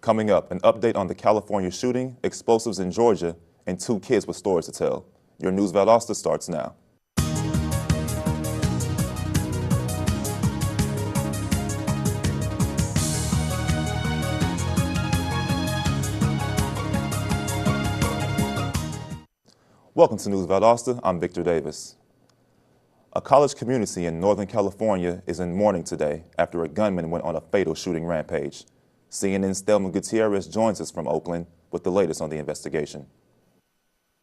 Coming up, an update on the California shooting, explosives in Georgia, and 2 kids with stories to tell. Your News Valdosta starts now. Welcome to News Valdosta. I'm Victor Davis. A college community in Northern California is in mourning today after a gunman went on a fatal shooting rampage. CNN's Thelma Gutierrez joins us from Oakland with the latest on the investigation.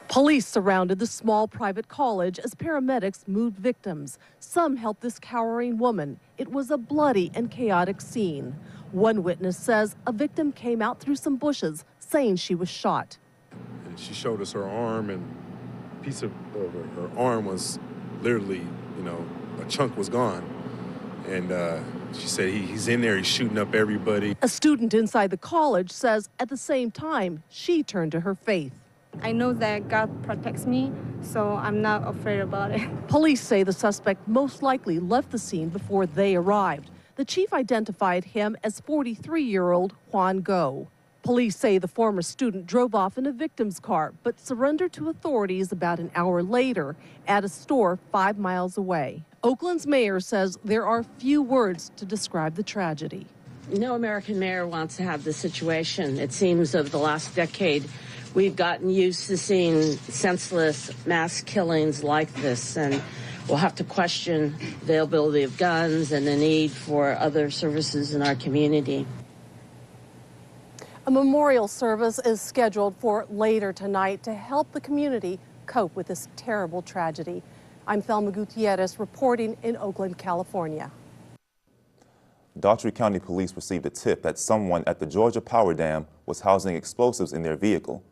Police surrounded the small private college as paramedics moved victims. Some helped this cowering woman. It was a bloody and chaotic scene. One witness says a victim came out through some bushes saying she was shot. And she showed us her arm, and a piece of her arm was literally, a chunk was gone. And she said he's in there, he's shooting up everybody. A student inside the college says at the same time, she turned to her faith. I know that God protects me, so I'm not afraid about it. Police say the suspect most likely left the scene before they arrived. The chief identified him as 43-year-old Juan Go. Police say the former student drove off in a victim's car, but surrendered to authorities about an hour later at a store 5 miles away. Oakland's mayor says there are few words to describe the tragedy. No American mayor wants to have this situation. It seems over the last decade, we've gotten used to seeing senseless mass killings like this, and we'll have to question the availability of guns and the need for other services in our community. A memorial service is scheduled for later tonight to help the community cope with this terrible tragedy. I'm Thelma Gutierrez reporting in Oakland, California. Daughtry County Police received a tip that someone at the Georgia Power Dam was housing explosives in their vehicle.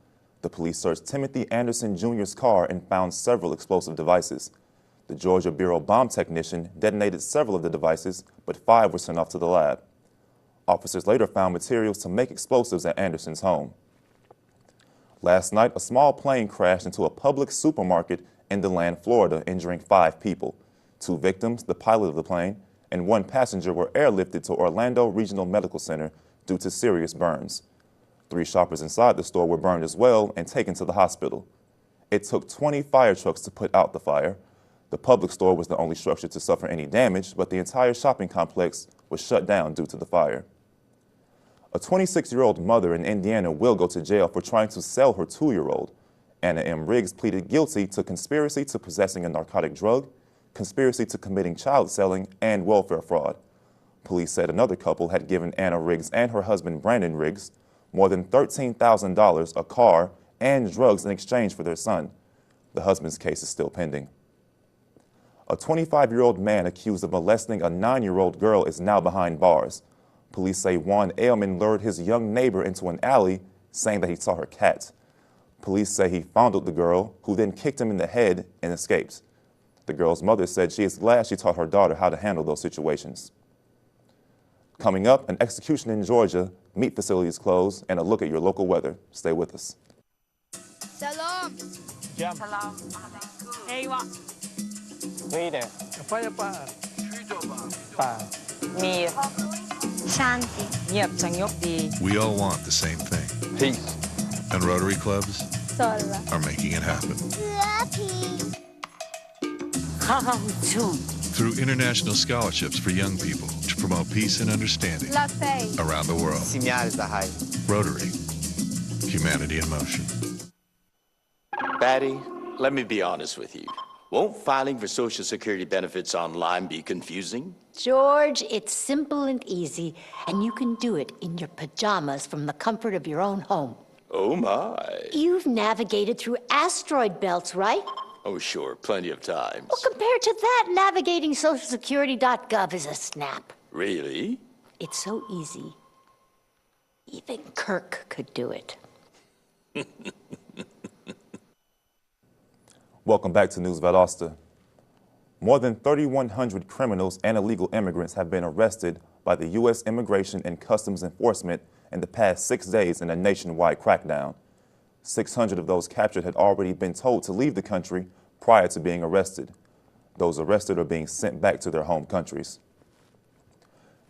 The police searched Timothy Anderson Jr.'s car and found several explosive devices. The Georgia Bureau bomb technician detonated several of the devices, but 5 were sent off to the lab. Officers later found materials to make explosives at Anderson's home. Last night, a small plane crashed into a public supermarket in DeLand, Florida, injuring 5 people. 2 victims, the pilot of the plane, and 1 passenger were airlifted to Orlando Regional Medical Center due to serious burns. 3 shoppers inside the store were burned as well and taken to the hospital. It took 20 fire trucks to put out the fire. The public store was the only structure to suffer any damage, but the entire shopping complex was shut down due to the fire. A 26-year-old mother in Indiana will go to jail for trying to sell her 2-year-old. Anna M. Riggs pleaded guilty to conspiracy to possessing a narcotic drug, conspiracy to committing child selling, and welfare fraud. Police said another couple had given Anna Riggs and her husband Brandon Riggs more than $13,000, a car, and drugs in exchange for their son. The husband's case is still pending. A 25-year-old man accused of molesting a 9-year-old girl is now behind bars. Police say Juan Ailman lured his young neighbor into an alley, saying that he saw her cat. Police say he fondled the girl, who then kicked him in the head and escaped. The girl's mother said she is glad she taught her daughter how to handle those situations. Coming up, an execution in Georgia, meat facilities closed, and a look at your local weather. Stay with us. Salam. Jam. Salam. Hey, what? Reader. Apa apa? Pa. Mir. Shanti. Yep, Changyok. We all want the same thing. Peace. And Rotary clubs Sola. are making it happen. Lucky. Through international scholarships for young people to promote peace and understanding La Fe. around the world. Rotary. Humanity in motion. Patty, let me be honest with you. Won't filing for Social Security benefits online be confusing? George, it's simple and easy, and you can do it in your pajamas from the comfort of your own home. Oh, my. You've navigated through asteroid belts, right? Oh, sure, plenty of times. Well, compared to that, navigating socialsecurity.gov is a snap. Really? It's so easy. Even Kirk could do it. Welcome back to News Valdosta. More than 3,100 criminals and illegal immigrants have been arrested by the U.S. Immigration and Customs Enforcement in the past 6 days in a nationwide crackdown. 600 of those captured had already been told to leave the country prior to being arrested. Those arrested are being sent back to their home countries.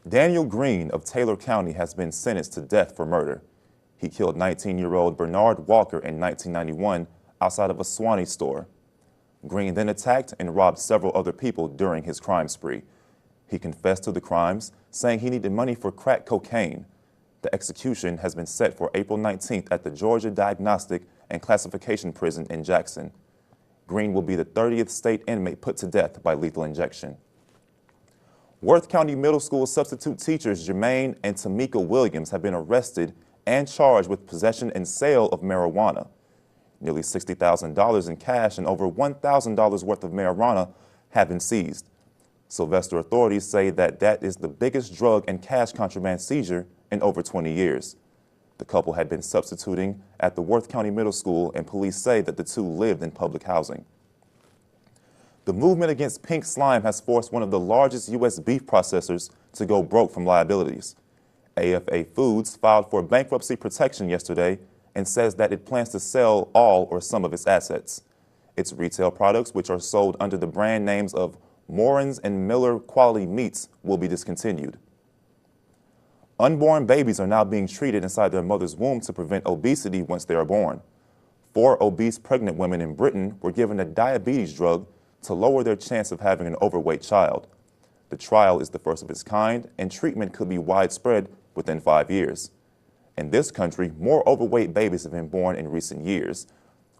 Daniel Green of Taylor County has been sentenced to death for murder. He killed 19-year-old Bernard Walker in 1991 outside of a Swanee store. Green then attacked and robbed several other people during his crime spree. He confessed to the crimes, saying he needed money for crack cocaine. The execution has been set for April 19th at the Georgia Diagnostic and Classification Prison in Jackson. Green will be the 30th state inmate put to death by lethal injection. Worth County Middle School substitute teachers Jermaine and Tamika Williams have been arrested and charged with possession and sale of marijuana. Nearly $60,000 in cash and over $1,000 worth of marijuana have been seized. Sylvester authorities say that is the biggest drug and cash contraband seizure in over 20 years. The couple had been substituting at the Worth County Middle School, and police say that the two lived in public housing. The movement against pink slime has forced one of the largest U.S. beef processors to go broke from liabilities. AFA Foods filed for bankruptcy protection yesterday and says that it plans to sell all or some of its assets. Its retail products, which are sold under the brand names of Morin's and Miller Quality Meats, will be discontinued. Unborn babies are now being treated inside their mother's womb to prevent obesity once they are born. 4 obese pregnant women in Britain were given a diabetes drug to lower their chance of having an overweight child. The trial is the first of its kind, and treatment could be widespread within 5 years. In this country, more overweight babies have been born in recent years.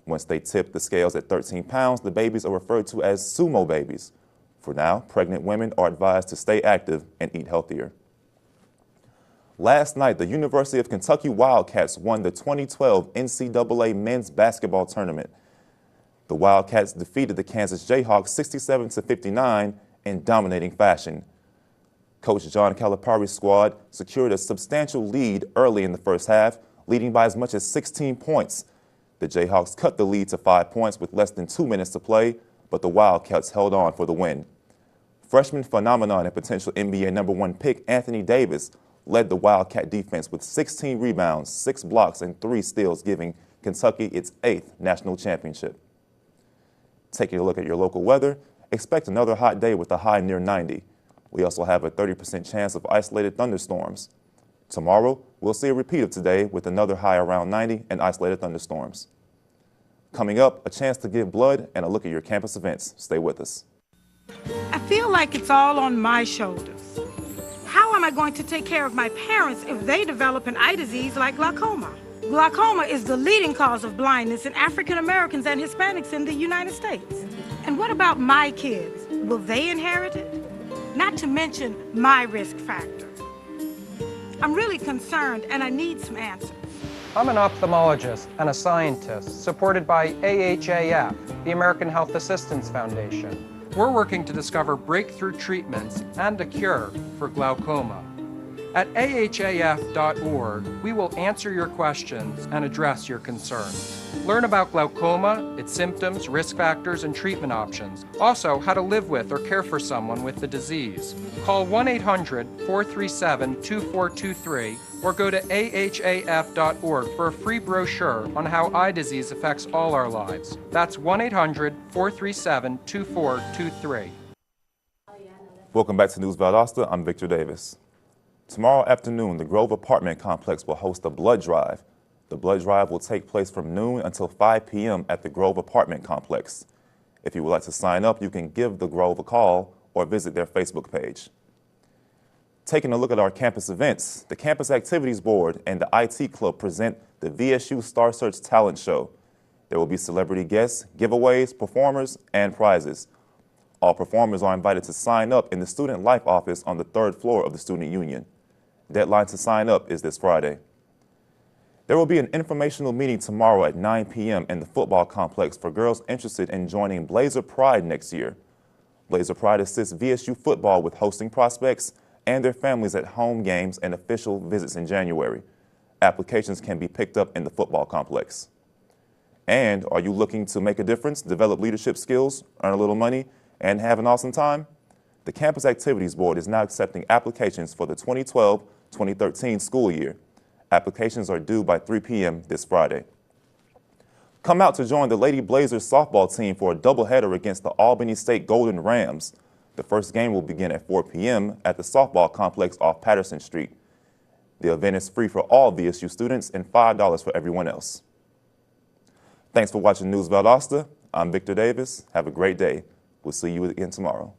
Once they tip the scales at 13 pounds, the babies are referred to as sumo babies. For now, pregnant women are advised to stay active and eat healthier. Last night, the University of Kentucky Wildcats won the 2012 NCAA men's basketball tournament. The Wildcats defeated the Kansas Jayhawks 67-59 in dominating fashion. Coach John Calipari's squad secured a substantial lead early in the first half, leading by as much as 16 points. The Jayhawks cut the lead to 5 points with less than 2 minutes to play, but the Wildcats held on for the win. Freshman phenomenon and potential NBA #1 pick Anthony Davis led the Wildcat defense with 16 rebounds, 6 blocks, and 3 steals, giving Kentucky its 8th national championship. Taking a look at your local weather, expect another hot day with a high near 90. We also have a 30% chance of isolated thunderstorms. Tomorrow, we'll see a repeat of today with another high around 90 and isolated thunderstorms. Coming up, a chance to give blood and a look at your campus events. Stay with us. I feel like it's all on my shoulders. How am I going to take care of my parents if they develop an eye disease like glaucoma? Glaucoma is the leading cause of blindness in African Americans and Hispanics in the United States. And what about my kids? Will they inherit it? Not to mention my risk factor. I'm really concerned and I need some answers. I'm an ophthalmologist and a scientist supported by AHAF, the American Health Assistance Foundation. We're working to discover breakthrough treatments and a cure for glaucoma. At ahaf.org, we will answer your questions and address your concerns. Learn about glaucoma, its symptoms, risk factors, and treatment options. Also, how to live with or care for someone with the disease. Call 1-800-437-2423 or go to ahaf.org for a free brochure on how eye disease affects all our lives. That's 1-800-437-2423. Welcome back to News Valdosta. I'm Victor Davis. Tomorrow afternoon, the Grove Apartment Complex will host a blood drive. The blood drive will take place from noon until 5 p.m. at the Grove Apartment Complex. If you would like to sign up, you can give the Grove a call or visit their Facebook page. Taking a look at our campus events, the Campus Activities Board and the IT Club present the VSU Star Search Talent Show. There will be celebrity guests, giveaways, performers, and prizes. All performers are invited to sign up in the Student Life office on the 3rd floor of the Student Union. Deadline to sign up is this Friday. There will be an informational meeting tomorrow at 9 p.m. in the football complex for girls interested in joining Blazer Pride next year. Blazer Pride assists VSU football with hosting prospects and their families at home games and official visits in January. Applications can be picked up in the football complex. And are you looking to make a difference, develop leadership skills, earn a little money, and have an awesome time? The Campus Activities Board is now accepting applications for the 2012-2013 school year. Applications are due by 3 p.m. this Friday. Come out to join the Lady Blazers softball team for a doubleheader against the Albany State Golden Rams. The first game will begin at 4 p.m. at the softball complex off Patterson Street. The event is free for all VSU students and $5 for everyone else. Thanks for watching News Valdosta. I'm Victor Davis. Have a great day. We'll see you again tomorrow.